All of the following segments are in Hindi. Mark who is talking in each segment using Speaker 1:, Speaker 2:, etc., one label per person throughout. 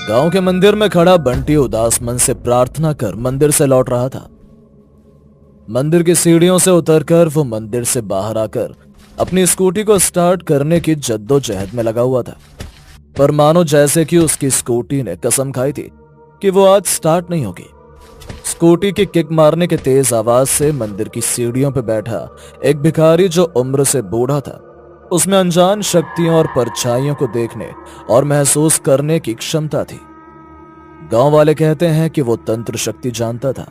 Speaker 1: गांव के मंदिर में खड़ा बंटी उदास मन से प्रार्थना कर मंदिर से लौट रहा था। मंदिर की सीढ़ियों से उतरकर वो मंदिर से बाहर आकर अपनी स्कूटी को स्टार्ट करने की जद्दोजहद में लगा हुआ था, पर मानो जैसे कि उसकी स्कूटी ने कसम खाई थी कि वो आज स्टार्ट नहीं होगी। स्कूटी की किक मारने के तेज आवाज से मंदिर की सीढ़ियों पर बैठा एक भिखारी जो उम्र से बूढ़ा था, उसमें अनजान शक्तियों और परछाइयों को देखने और महसूस करने की क्षमता थी। गांव वाले कहते हैं कि वो तंत्र शक्ति जानता था।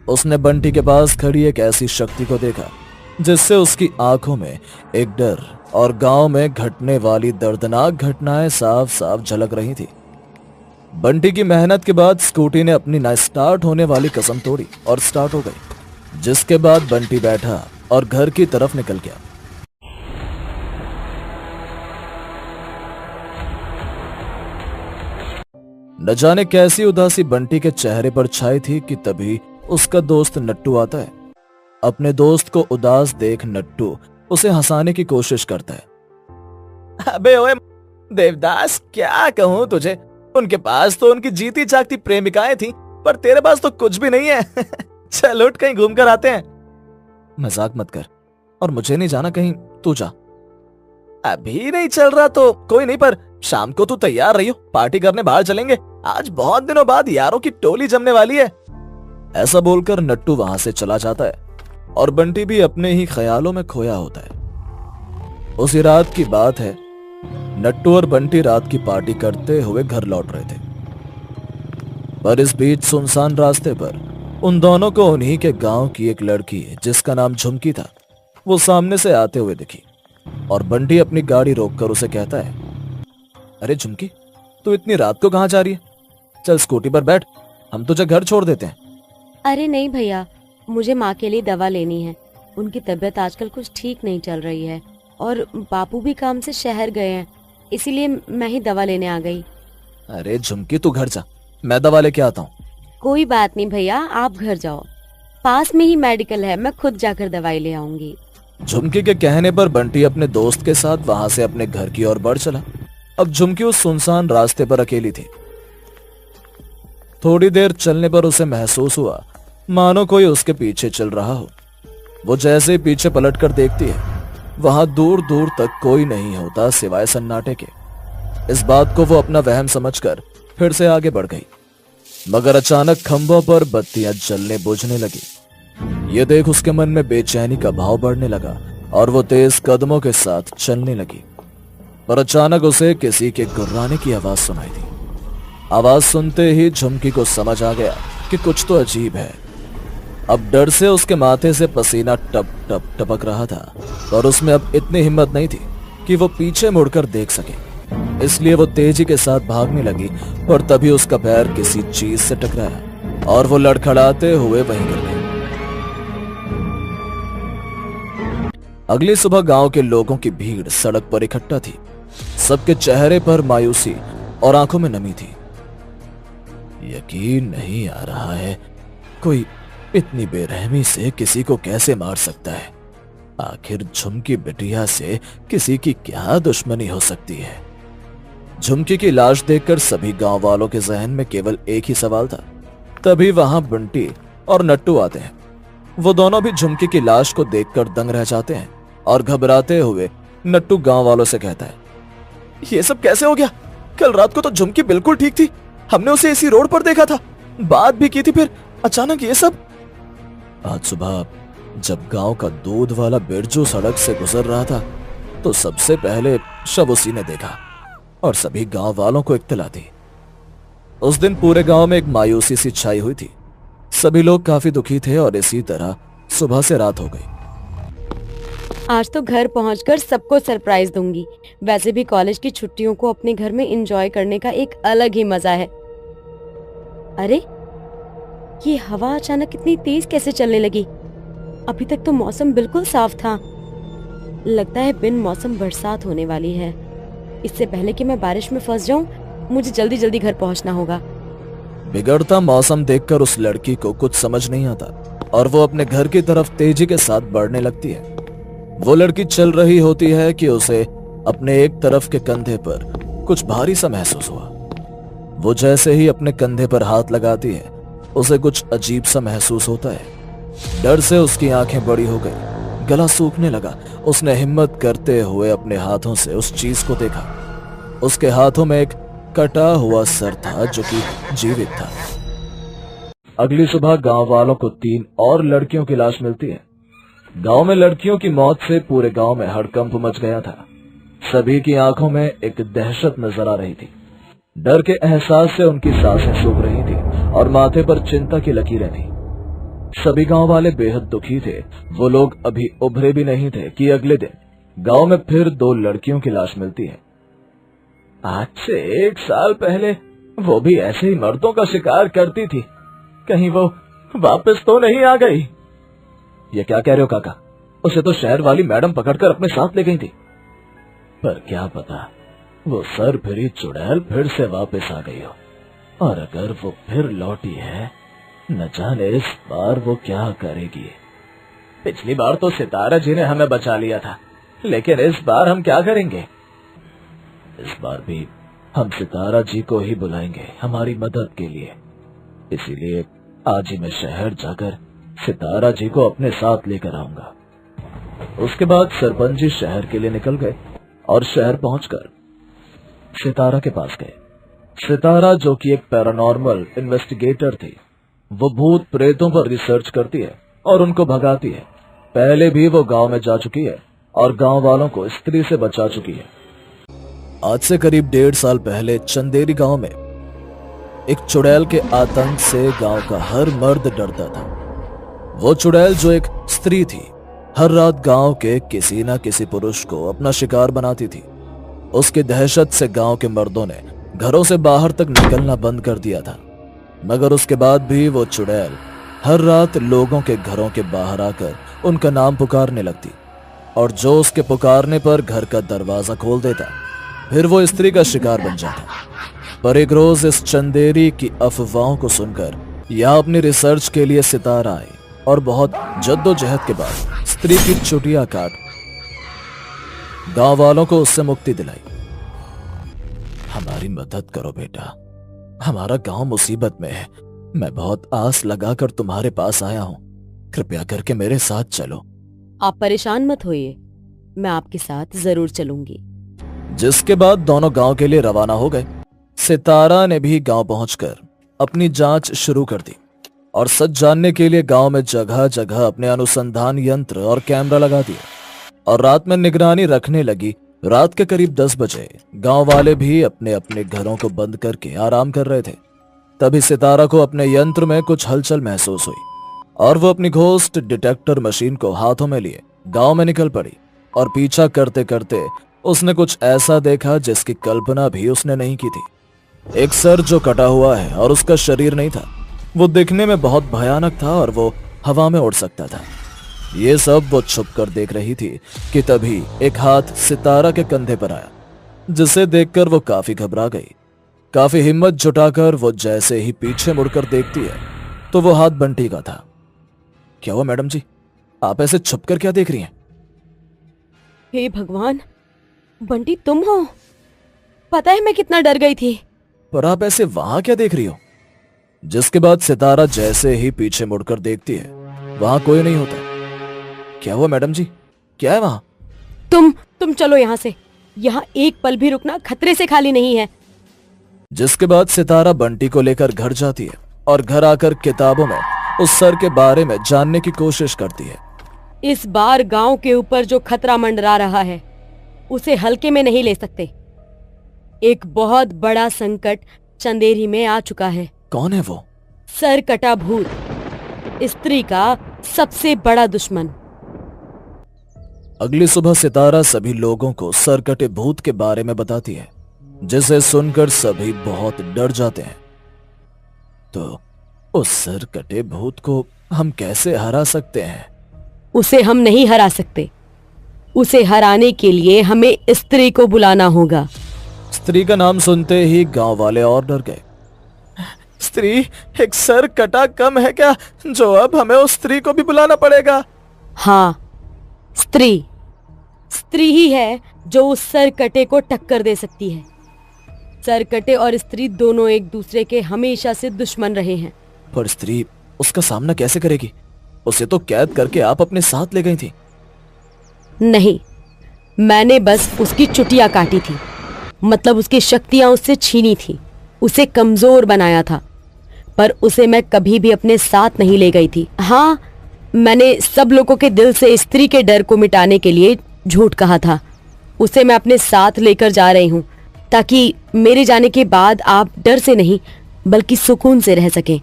Speaker 1: उसने बंटी के पास खड़ी एक ऐसी शक्ति को देखा जिससे उसकी आंखों में एक डर और गांव में घटने वाली दर्दनाक घटनाएं साफ साफ झलक रही थी। बंटी की मेहनत के बाद स्कूटी ने अपनी ना स्टार्ट होने वाली कसम तोड़ी और स्टार्ट हो गई, जिसके बाद बंटी बैठा और घर की तरफ निकल गया। न जाने कैसी उदासी बंटी के चेहरे पर छाई थी कि तभी उसका दोस्त नट्टू आता है। अपने दोस्त को उदास देख नट्टू उसे हंसाने की कोशिश करता है।
Speaker 2: अबे ओए देवदास, क्या कहूं तुझे, उनके पास तो उनकी जीती जागती प्रेमिकाएं थी, पर तेरे पास तो कुछ भी नहीं है। चल उठ, कहीं घूम कर आते हैं।
Speaker 1: मजाक मत कर, और मुझे नहीं जाना कहीं, तू जा।
Speaker 2: अभी नहीं चल रहा तो कोई नहीं, पर शाम को तू तैयार रहियो, पार्टी करने बाहर चलेंगे। आज बहुत दिनों बाद यारों की टोली जमने वाली है।
Speaker 1: ऐसा बोलकर नट्टू वहां से चला जाता है और बंटी भी अपने ही ख्यालों में खोया होता है। उसी रात की बात है, नट्टू और बंटी रात की पार्टी करते हुए घर लौट रहे थे, पर इस बीच सुनसान रास्ते पर उन दोनों को उन्हीं के गांव की एक लड़की जिसका नाम झुमकी था, वो सामने से आते हुए दिखी और बंटी अपनी गाड़ी रोककर उसे कहता है, अरे झुमकी, तू इतनी रात को कहां जा रही है? चल स्कूटी पर बैठ, हम तुझे घर छोड़ देते हैं।
Speaker 3: अरे नहीं भैया, मुझे माँ के लिए दवा लेनी है। उनकी तबीयत आजकल कुछ ठीक नहीं चल रही है और बापू भी काम से शहर गए हैं, इसीलिए मैं ही दवा लेने आ गई।
Speaker 1: अरे झुमकी, तू घर जा, मैं दवा लेके आता हूँ।
Speaker 3: कोई बात नहीं भैया, आप घर जाओ, पास में ही मेडिकल है, मैं खुद जाकर दवाई ले आऊंगी।
Speaker 1: झुमकी के कहने पर बंटी अपने दोस्त के साथ वहां से अपने घर की ओर बढ़ चला। अब झुमकी उस सुनसान रास्ते पर अकेली थी। थोड़ी देर चलने पर उसे महसूस हुआ मानो कोई उसके पीछे चल रहा हो। वो जैसे ही पीछे पलट कर देखती है, वहां दूर दूर तक कोई नहीं होता सिवाय सन्नाटे के। इस बात को वो अपना वहम समझकर फिर से आगे बढ़ गई, मगर अचानक खंभों पर बत्तियां जलने बुझने लगी। ये देख उसके मन में बेचैनी का भाव बढ़ने लगा और वो तेज कदमों के साथ चलने लगी, पर अचानक उसे किसी के गुर्राने की आवाज सुनाई दी। आवाज सुनते ही झुमकी को समझ आ गया कि कुछ तो अजीब है। अब डर से उसके माथे से पसीना टप टप टपक रहा था, पर उसमें अब इतनी हिम्मत नहीं थी कि वो पीछे मुड़कर देख सके, इसलिए वो तेजी के साथ भागने लगी, पर तभी उसका पैर किसी चीज से टकराया और वो लड़खड़ाते हुए वहीं गिर गई। अगली सुबह गांव के लोगों की भीड़ सड़क पर इकट्ठा थी। सबके चेहरे पर मायूसी और आंखों में नमी थी। यकीन नहीं आ रहा है, कोई इतनी बेरहमी से किसी को कैसे मार सकता है? आखिर झुमकी बिटिया से किसी की क्या दुश्मनी हो सकती है? झुमकी की लाश देखकर सभी गांव वालों के जहन में केवल एक ही सवाल था। तभी वहां बंटी और नट्टू आते हैं। वो दोनों भी झुमकी की लाश को देखकर दंग रह जाते हैं और घबराते हुए नट्टू गांव वालों से कहता है,
Speaker 2: ये सब कैसे हो गया? कल रात को तो झुमकी बिल्कुल ठीक थी, हमने उसे इसी रोड पर देखा था, बात भी की थी, फिर अचानक ये सब।
Speaker 1: आज सुबह जब गांव का दूध वाला बिरजू सड़क से गुजर रहा था, तो सबसे पहले शव उसी ने देखा और सभी गांव वालों को इत्तला दी। उस दिन पूरे गांव में एक मायूसी सी छाई हुई थी। सभी लोग काफी दुखी थे और इसी तरह सुबह से रात हो गई।
Speaker 3: आज तो घर पहुंचकर सबको सरप्राइज दूंगी। वैसे भी कॉलेज की छुट्टियों को अपने घर में एंजॉय करने का एक अलग ही मजा है। अरे ये हवा अचानक इतनी तेज कैसे चलने लगी? अभी तक तो मौसम बिल्कुल साफ था। लगता है बिन मौसम बरसात होने वाली है। इससे पहले कि मैं बारिश में फंस जाऊं, मुझे जल्दी जल्दी घर पहुंचना होगा।
Speaker 1: बिगड़ता मौसम देखकर उस लड़की को कुछ समझ नहीं आता और वो अपने घर की तरफ तेजी के साथ बढ़ने लगती है। वो लड़की चल रही होती है कि उसे अपने एक तरफ के कंधे पर कुछ भारी सा महसूस हुआ। वो जैसे ही अपने कंधे पर हाथ लगाती है उसे कुछ अजीब सा महसूस होता है। डर से उसकी आंखें बड़ी हो गई, गला सूखने लगा। उसने हिम्मत करते हुए अपने हाथों से उस चीज को देखा। उसके हाथों में एक कटा हुआ सर था जो कि जीवित था। अगली सुबह गांव वालों को 3 और लड़कियों की लाश मिलती है। गांव में लड़कियों की मौत से पूरे गांव में हड़कंप मच गया था। सभी की आंखों में एक दहशत नजर आ रही थी। डर के एहसास से उनकी सांसें सूख रही थी और माथे पर चिंता की लकीरें थी। सभी गांव वाले बेहद दुखी थे। वो लोग अभी उभरे भी नहीं थे कि अगले दिन गांव में फिर 2 लड़कियों की लाश मिलती है। आज से 1 साल पहले वो भी ऐसे ही मर्दों का शिकार करती थी, कहीं वो वापस तो नहीं आ गई। ये क्या कह रहे हो काका? उसे तो शहर वाली मैडम पकड़कर अपने साथ ले गई थी। पर क्या पता वो सर फिरी चुड़ैल फिर से वापस आ गई हो, और अगर वो फिर लौटी है न जाने इस बार वो क्या करेगी। पिछली बार तो सितारा जी ने हमें बचा लिया था, लेकिन इस बार हम क्या करेंगे? इस बार भी हम सितारा जी को ही बुलाएंगे हमारी मदद के लिए। इसीलिए आज ही मैं शहर जाकर सितारा जी को अपने साथ लेकर आऊंगा। उसके बाद सरपंच जी शहर के लिए निकल गए और शहर पहुंचकर सितारा के पास गए। सितारा, जो कि एक पैरानॉर्मल इन्वेस्टिगेटर थी, वो भूत प्रेतों पर रिसर्च करती है और उनको भगाती है। पहले भी वो गांव में जा चुकी है और गांव वालों को स्त्री से बचा चुकी है। आज से करीब 1.5 साल पहले चंदेरी गांव में एक चुड़ैल के आतंक से गांव का हर मर्द डरता था। वो चुड़ैल, जो एक स्त्री थी, हर रात गांव के किसी न किसी पुरुष को अपना शिकार बनाती थी। उसकी दहशत से गांव के मर्दों ने घरों से बाहर तक निकलना बंद कर दिया था। मगर उसके बाद भी वो चुड़ैल हर रात लोगों के घरों के बाहर आकर उनका नाम पुकारने लगती, और जो उसके पुकारने पर घर का दरवाजा खोल देता, फिर वो स्त्री का शिकार बन जाता। पर एक रोज इस चंदेरी की अफवाहों को सुनकर यहाँ अपनी रिसर्च के लिए सितारा आई और बहुत जद्दोजहद के बाद स्त्री की चुटिया काट गांव वालों को उससे मुक्ति दिलाई। हमारी मदद करो बेटा, हमारा गांव मुसीबत में है। मैं बहुत आस लगाकर तुम्हारे पास आया हूं, कृपया करके मेरे साथ चलो।
Speaker 3: आप परेशान मत होइए, मैं आपके साथ जरूर चलूंगी।
Speaker 1: जिसके बाद दोनों गांव के लिए रवाना हो गए। सितारा ने भी गांव पहुंचकर अपनी जांच शुरू कर दी और सच जानने के लिए गांव में जगह जगह अपने अनुसंधान यंत्र और कैमरा लगा दिए और रात में निगरानी रखने लगी। रात के करीब 10 बजे गांव वाले भी अपने अपने घरों को बंद करके आराम कर रहे थे। तभी सितारा को अपने यंत्र में कुछ हलचल महसूस हुई और वो अपनी घोस्ट डिटेक्टर मशीन को हाथों में लिए गांव में निकल पड़ी। और पीछा करते करते उसने कुछ ऐसा देखा जिसकी कल्पना भी उसने नहीं की थी। एक सर जो कटा हुआ है और उसका शरीर नहीं था। वो दिखने में बहुत भयानक था और वो हवा में उड़ सकता था। ये सब वो छुप कर देख रही थी कि तभी एक हाथ सितारा के कंधे पर आया, जिसे देखकर वो काफी घबरा गई। काफी हिम्मत जुटाकर वो जैसे ही पीछे मुड़कर देखती है तो वो हाथ बंटी का था। क्या हुआ मैडम जी, आप ऐसे छुपकर क्या देख रही हैं?
Speaker 3: हे भगवान, बंटी तुम हो? पता है मैं कितना डर गई थी।
Speaker 1: पर आप ऐसे वहां क्या देख रही हो? जिसके बाद सितारा जैसे ही पीछे मुड़कर देखती है वहां कोई नहीं होता। क्या हुआ मैडम जी, क्या है वहां?
Speaker 3: तुम चलो यहाँ से, यहाँ एक पल भी रुकना खतरे से खाली नहीं है।
Speaker 1: जिसके बाद सितारा बंटी को लेकर घर जाती है और घर आकर किताबों में उस सर के बारे में जानने की कोशिश करती है।
Speaker 3: इस बार गांव के ऊपर जो खतरा मंडरा रहा है उसे हल्के में नहीं ले सकते। एक बहुत बड़ा संकट चंदेरी में आ चुका है।
Speaker 1: कौन है वो?
Speaker 3: सर कटा भूत, स्त्री का सबसे बड़ा दुश्मन।
Speaker 1: अगली सुबह सितारा सभी लोगों को सर कटे भूत के बारे में बताती है, जिसे सुनकर सभी बहुत डर जाते हैं। तो उस सर कटे भूत को हम कैसे हरा सकते हैं?
Speaker 3: उसे हम नहीं हरा सकते। उसे हराने के लिए हमें स्त्री को बुलाना होगा।
Speaker 1: स्त्री का नाम सुनते ही गांव वाले और डर गए।
Speaker 2: स्त्री? एक सर कटा कम है क्या जो अब हमें उस स्त्री को भी बुलाना पड़ेगा?
Speaker 3: हाँ, स्त्री ही है जो उस सर कटे को टक्कर दे सकती है। सरकटे और स्त्री दोनों एक दूसरे के हमेशा से दुश्मन रहे हैं।
Speaker 1: पर स्त्री उसका सामना कैसे करेगी? उसे तो कैद करके आप अपने साथ ले गई थी।
Speaker 3: नहीं, मैंने बस उसकी चुटिया काटी थी, मतलब उसकी शक्तियां उससे छीनी थी, उसे कमजोर बनाया था, पर उसे मैं कभी भी अपने साथ नहीं ले गई थी। हाँ, मैंने सब लोगों के दिल से स्त्री के डर को मिटाने के लिए झूठ कहा था। उसे मैं अपने साथ लेकर जा रही हूँ ताकि मेरे जाने के बाद आप डर से नहीं बल्कि सुकून से रह सकें।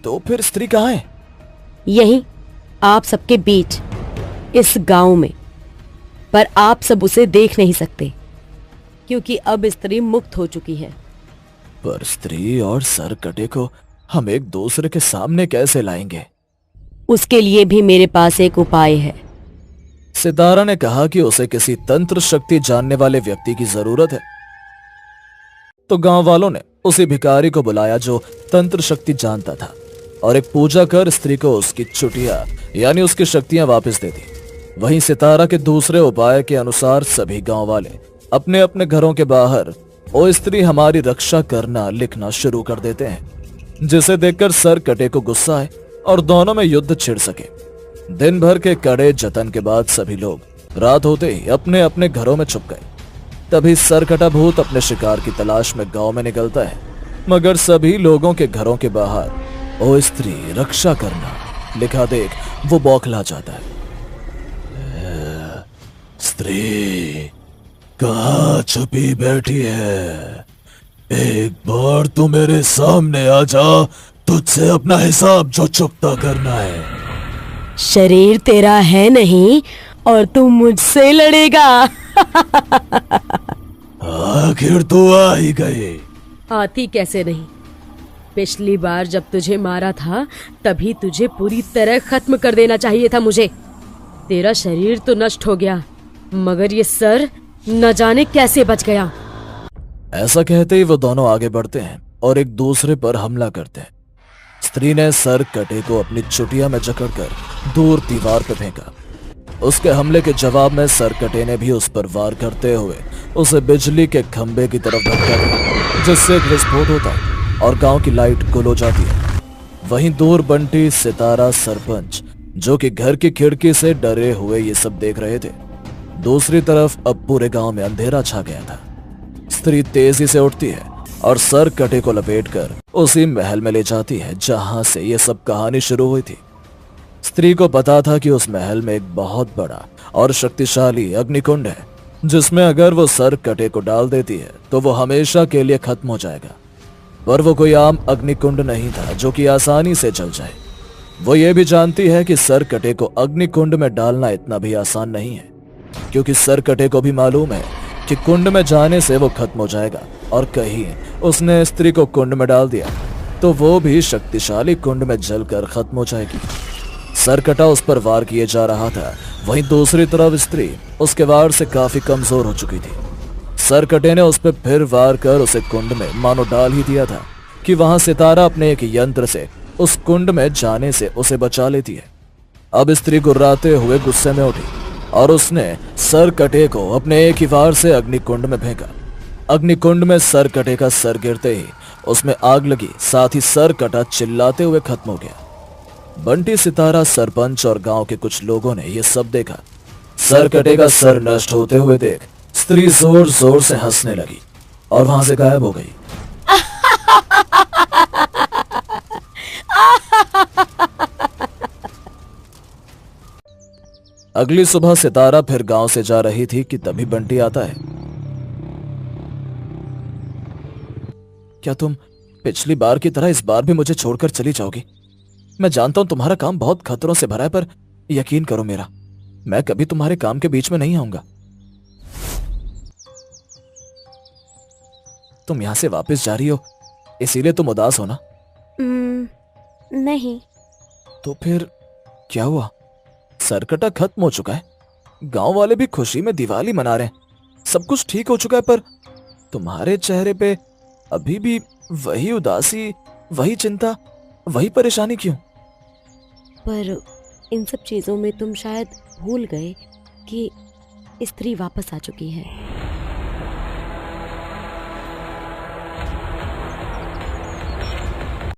Speaker 1: तो फिर स्त्री कहाँ है?
Speaker 3: यहीं, आप सबके बीच, इस गांव में। पर आप सब उसे देख नहीं सकते क्योंकि अब स्त्री मुक्त हो चुकी है।
Speaker 1: पर स्त्री और सरकटे को हम एक दूसरे के सामने कैसे लाएंगे?
Speaker 3: उसके लिए भी मेरे पास एक उपाय है।
Speaker 1: सितारा ने कहा कि उसे किसी तंत्र शक्ति जानने वाले व्यक्ति की जरूरत है। तो गांव वालों ने उसी भिखारी को बुलाया जो तंत्र शक्ति जानता था और एक पूजा कर स्त्री को उसकी चुटिया यानी उसकी शक्तियां वापस दे दी। वहीं सितारा के दूसरे उपाय के अनुसार सभी गांव वाले अपने अपने घरों के बाहर ओ स्त्री हमारी रक्षा करना लिखना शुरू कर देते हैं, जिसे देखकर सरकटे को गुस्सा आए और दोनों में युद्ध छिड़ सके। दिन भर के कड़े जतन के बाद सभी लोग रात होते ही अपने अपने घरों में छुप गए। तभी सरकटा भूत अपने शिकार की तलाश में गांव में निकलता है, मगर सभी लोगों के घरों के बाहर ओ स्त्री रक्षा करना लिखा देख वो बौखला जाता है। स्त्री कहाँ छुपी बैठी है? एक बार तू मेरे सामने आ जा, तुझसे अपना हिसाब जो चुकता करना है।
Speaker 3: शरीर तेरा है नहीं और तू मुझसे लड़ेगा।
Speaker 1: आखिर तू आ ही गई।
Speaker 3: आती कैसे नहीं? पिछली बार जब तुझे मारा था तभी तुझे पूरी तरह खत्म कर देना चाहिए था मुझे। तेरा शरीर तो नष्ट हो गया, मगर ये सर न जाने कैसे बच गया।
Speaker 1: ऐसा कहते ही वो दोनों आगे बढ़ते हैं और एक दूसरे पर हमला करते हैं। स्त्री ने सरकटे को अपनी चुटिया में जकड़कर दूर दीवार पर फेंका। उसके हमले के जवाब में सरकटे ने भी उस पर वार करते हुए उसे बिजली के खंभे की तरफ धक्का दिया, जिससे एक विस्फोट होता है और गांव की लाइट गुल हो जाती है। वहीं दूर बंटी, सितारा, सरपंच जो कि घर की खिड़की से डरे हुए ये सब देख रहे थे। दूसरी तरफ अब पूरे गांव में अंधेरा छा गया था। स्त्री तेजी से उठती है और सरकटे को लपेटकर उसी महल में ले जाती है जहां से ये सब कहानी शुरू हुई थी। स्त्री को पता था कि उस महल में एक बहुत बड़ा और शक्तिशाली अग्निकुंड है, जिसमें अगर वो सरकटे को डाल देती है तो वो हमेशा के लिए खत्म हो जाएगा। पर वो कोई आम अग्निकुंड नहीं था जो कि आसानी से जल जाए। वो ये भी जानती है कि सरकटे को अग्निकुंड में डालना इतना भी आसान नहीं है, क्योंकि सरकटे को भी मालूम है कि कुंड में जाने से वो खत्म हो जाएगा और कहीं उसने स्त्री को कुंड में डाल दिया तो वो भी शक्तिशाली कुंड में जलकर खत्म हो जाएगी। सरकटा उस पर वार किए जा रहा था, वहीं दूसरी तरफ स्त्री उसके वार से काफी कमजोर हो चुकी थी। सरकटे ने उस पर फिर वार कर उसे कुंड में मानो डाल ही दिया था कि वहां सितारा अपने एक यंत्र से उस कुंड में जाने से उसे बचा लेती है। अब स्त्री गुर्राते हुए गुस्से में उठी और उसने सरकटे को अपने एक ही वार से अग्निकुंड में फेंका। अग्निकुंड में सरकटे का सर गिरते ही उसमें आग लगी, साथ ही सरकटा चिल्लाते हुए खत्म हो गया। बंटी, सितारा, सरपंच और गांव के कुछ लोगों ने यह सब देखा। सरकटे का सर नष्ट होते हुए देख स्त्री जोर जोर से हंसने लगी और वहां से गायब हो गई। अगली सुबह सितारा फिर गांव से जा रही थी कि तभी बंटी आता है। क्या तुम पिछली बार की तरह इस बार भी मुझे छोड़कर चली जाओगी? मैं जानता हूं तुम्हारा काम बहुत खतरों से भरा है, पर यकीन करो मेरा, मैं कभी तुम्हारे काम के बीच में नहीं आऊंगा। तुम यहां से वापस जा रही हो इसीलिए तुम उदास हो ना?
Speaker 3: नहीं।
Speaker 1: तो फिर क्या हुआ? सरकटा खत्म हो चुका है, गांव वाले भी खुशी में दिवाली मना रहे हैं, सब कुछ ठीक हो चुका है, पर तुम्हारे चेहरे पे अभी भी वही उदासी, वही चिंता, वही परेशानी क्यों?
Speaker 3: पर इन सब चीजों में तुम शायद भूल गए कि स्त्री वापस आ चुकी है।